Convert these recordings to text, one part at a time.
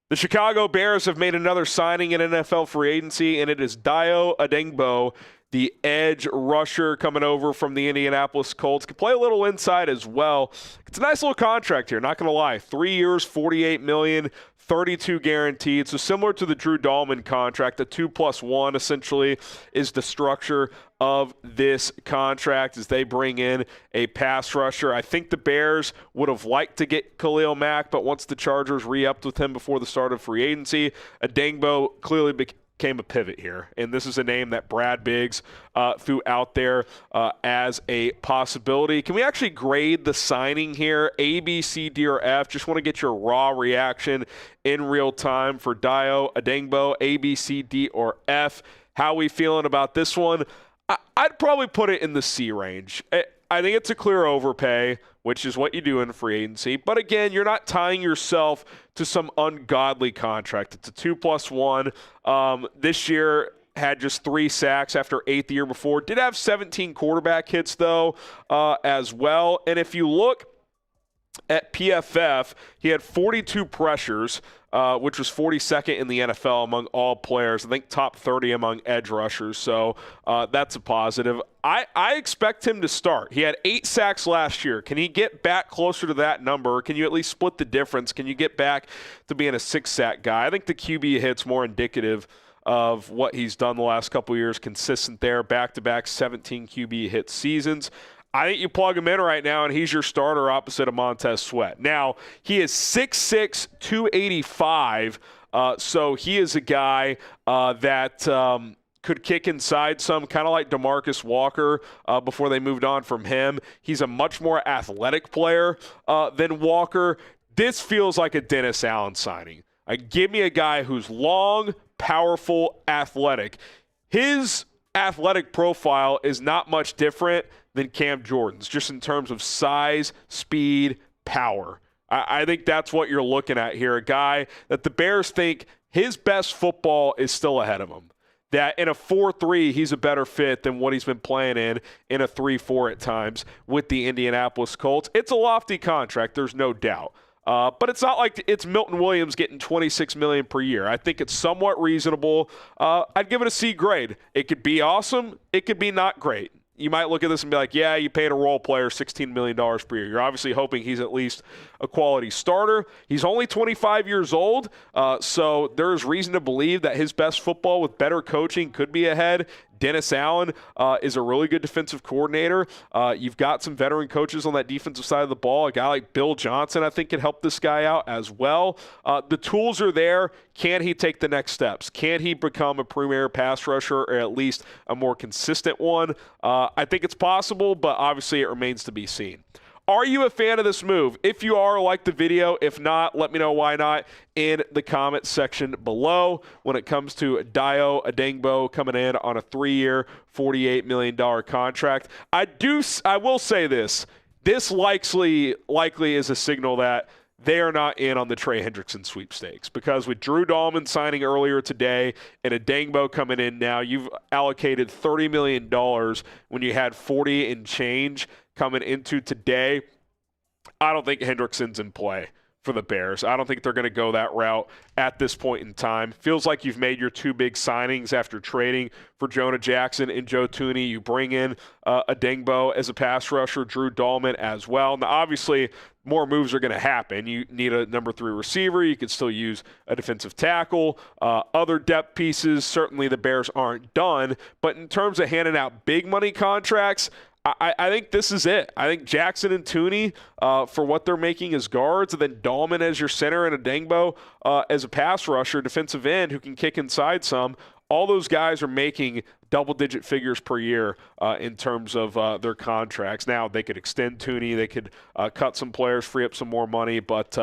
The Chicago Bears have made another signing in NFL free agency, and it is Dayo Odeyingbo, the edge rusher coming over from the Indianapolis Colts. Can play a little inside as well. It's a nice little contract here, not going to lie. 3 years, $48 million, 32 guaranteed. So similar to the Drew Dahlman contract, the 2+1 essentially is the structure of this contract as they bring in a pass rusher. I think the Bears would have liked to get Khalil Mack, but once the Chargers re-upped with him before the start of free agency, Odeyingbo clearly became a pivot here. And this is a name that Brad Biggs threw out there as a possibility. Can we actually grade the signing here? A, B, C, D, or F? Just want to get your raw reaction in real time for Dayo Odeyingbo. A, B, C, D, or F? How are we feeling about this one? I'd probably put it in the C range. I think it's a clear overpay, which is what you do in free agency. But again, you're not tying yourself to some ungodly contract. It's a 2+1. This year had just 3 sacks after 8 the year before. Did have 17 quarterback hits, though, as well. And if you look at PFF, he had 42 pressures, which was 42nd in the NFL among all players. I think top 30 among edge rushers, so that's a positive. I expect him to start. He had 8 sacks last year. Can he get back closer to that number? Can you at least split the difference? Can you get back to being a 6-sack guy? I think the QB hit's more indicative of what he's done the last couple of years, consistent there, back-to-back 17 QB hit seasons. I think you plug him in right now, and he's your starter opposite of Montez Sweat. Now, he is 6'6", 285, so he is a guy that could kick inside some, kind of like DeMarcus Walker before they moved on from him. He's a much more athletic player than Walker. This feels like a Dennis Allen signing. Give me a guy who's long, powerful, athletic. His athletic profile is not much different than Cam Jordan's, just in terms of size, speed, power. I think that's what you're looking at here, a guy that the Bears think his best football is still ahead of him. That in a 4-3, he's a better fit than what he's been playing in a 3-4 at times with the Indianapolis Colts. It's a lofty contract, there's no doubt. But it's not like it's Milton Williams getting $26 million per year. I think it's somewhat reasonable. I'd give it a C grade. It could be awesome. It could be not great. You might look at this and be like, yeah, you paid a role player $16 million per year. You're obviously hoping he's at least a quality starter. He's only 25 years old, so there's reason to believe that his best football with better coaching could be ahead. Dennis Allen is a really good defensive coordinator. You've got some veteran coaches on that defensive side of the ball. A guy like Bill Johnson, I think, could help this guy out as well. The tools are there. Can he take the next steps? Can he become a premier pass rusher or at least a more consistent one? I think it's possible, but obviously it remains to be seen. Are you a fan of this move? If you are, like the video. If not, let me know why not in the comment section below. When it comes to Dayo Odeyingbo coming in on a 3-year, $48 million contract, I will say this. This likely is a signal that they are not in on the Trey Hendrickson sweepstakes, because with Drew Dahlman signing earlier today and Odeyingbo coming in now, you've allocated $30 million when you had 40 and change coming into today. I don't think Hendrickson's in play for the Bears. I don't think they're going to go that route at this point in time. Feels like you've made your 2 big signings after trading for Jonah Jackson and Joe Thuney. You bring in Odeyingbo as a pass rusher, Drew Dahlman as well. Now, obviously, more moves are going to happen. You need a number 3 receiver. You could still use a defensive tackle. Other depth pieces, certainly the Bears aren't done. But in terms of handing out big money contracts, I think this is it. I think Jackson and Thuney for what they're making as guards, and then Dahlman as your center and Odeyingbo as a pass rusher, defensive end who can kick inside some. All those guys are making double-digit figures per year in terms of their contracts. Now, they could extend Thuney. They could cut some players, free up some more money. But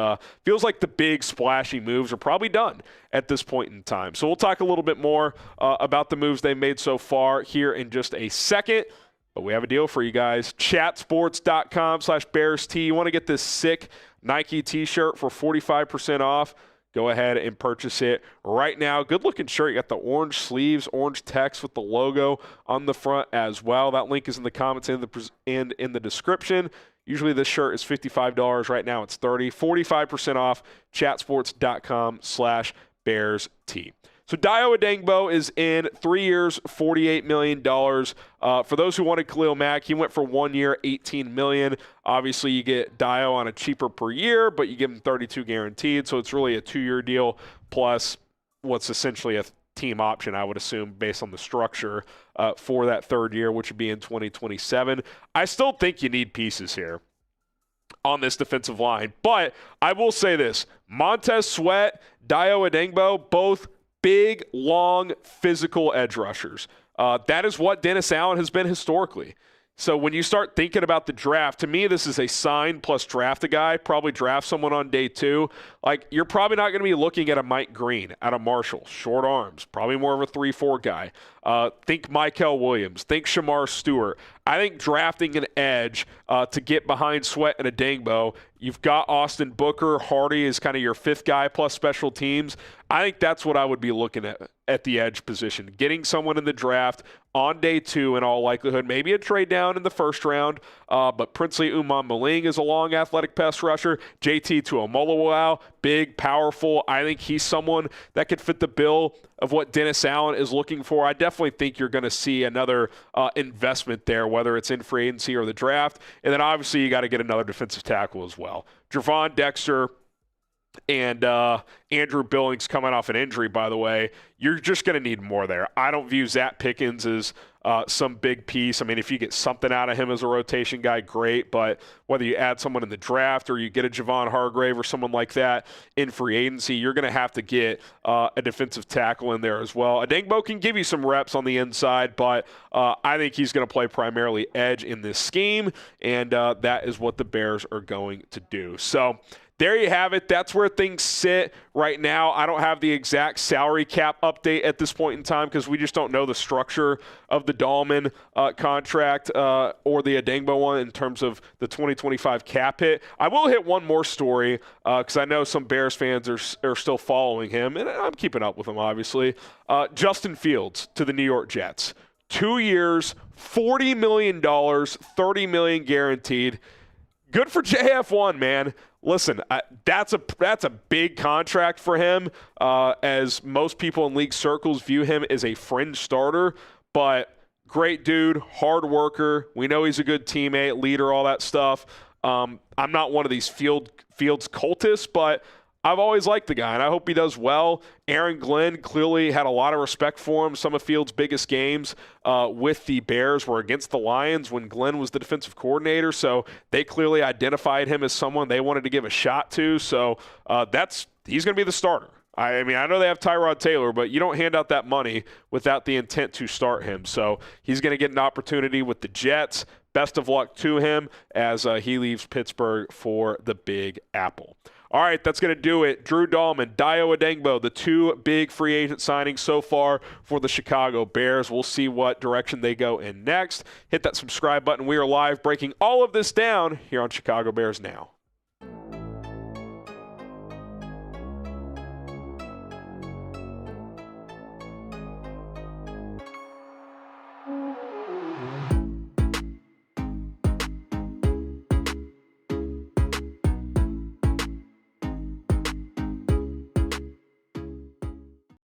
feels like the big, splashy moves are probably done at this point in time. So we'll talk a little bit more about the moves they've made so far here in just a second. But we have a deal for you guys. Chatsports.com/BearsT. You want to get this sick Nike t-shirt for 45% off? go ahead and purchase it right now. Good looking shirt. You got the orange sleeves, orange text with the logo on the front as well. That link is in the comments and in the description. Usually this shirt is $55. Right now it's $30. 45% off. chatsports.com/BearsT. So Dayo Odeyingbo is in 3 years, $48 million. For those who wanted Khalil Mack, he went for 1 year, $18 million. Obviously, you get Dayo on a cheaper per year, but you give him 32 guaranteed. So it's really a 2-year deal plus what's essentially a team option, I would assume, based on the structure for that 3rd year, which would be in 2027. I still think you need pieces here on this defensive line. But I will say this, Montez Sweat, Dayo Odeyingbo, both big, long, physical edge rushers. That is what Dennis Allen has been historically. So when you start thinking about the draft, to me, this is a sign plus draft a guy, probably draft someone on day 2. Like, you're probably not going to be looking at a Mike Green, at a Marshall, short arms, probably more of a 3-4 guy. Think Mykel Williams, think Shamar Stewart. I think drafting an edge to get behind Sweat and Odeyingbo, you've got Austin Booker, Hardy is kind of your 5th guy plus special teams. I think that's what I would be looking at the edge position. Getting someone in the draft on day 2 in all likelihood, maybe a trade down in the 1st round, but Princely Umar-Maling is a long athletic pass rusher. JT Tuimoloau, big, powerful. I think he's someone that could fit the bill of what Dennis Allen is looking for. I definitely think you're going to see another investment there, whether it's in free agency or the draft. And then obviously you got to get another defensive tackle as well. Gervon Dexter and Andrew Billings coming off an injury, by the way, you're just going to need more there. I don't view Zach Pickens as some big piece. I mean, if you get something out of him as a rotation guy, great. But whether you add someone in the draft or you get a Javon Hargrave or someone like that in free agency, you're going to have to get a defensive tackle in there as well. Odeyingbo can give you some reps on the inside, but I think he's going to play primarily edge in this scheme, and that is what the Bears are going to do. So there you have it. That's where things sit right now. I don't have the exact salary cap update at this point in time because we just don't know the structure of the Dahlman contract or the Odeyingbo one in terms of the 2025 cap hit. I will hit one more story because I know some Bears fans are still following him, and I'm keeping up with him, obviously. Justin Fields to the New York Jets. 2 years, $40 million, $30 million guaranteed. Good for JF1, man. Listen, that's a big contract for him, as most people in league circles view him as a fringe starter, but great dude, hard worker. We know he's a good teammate, leader, all that stuff. I'm not one of these Fields cultists, but I've always liked the guy, and I hope he does well. Aaron Glenn clearly had a lot of respect for him. Some of Fields' biggest games with the Bears were against the Lions when Glenn was the defensive coordinator, so they clearly identified him as someone they wanted to give a shot to. So he's going to be the starter. I mean, I know they have Tyrod Taylor, but you don't hand out that money without the intent to start him. So he's going to get an opportunity with the Jets. Best of luck to him as he leaves Pittsburgh for the Big Apple. All right, that's going to do it. Drew Dahlman, Dayo Odeyingbo, the 2 big free agent signings so far for the Chicago Bears. We'll see what direction they go in next. Hit that subscribe button. We are live breaking all of this down here on Chicago Bears Now.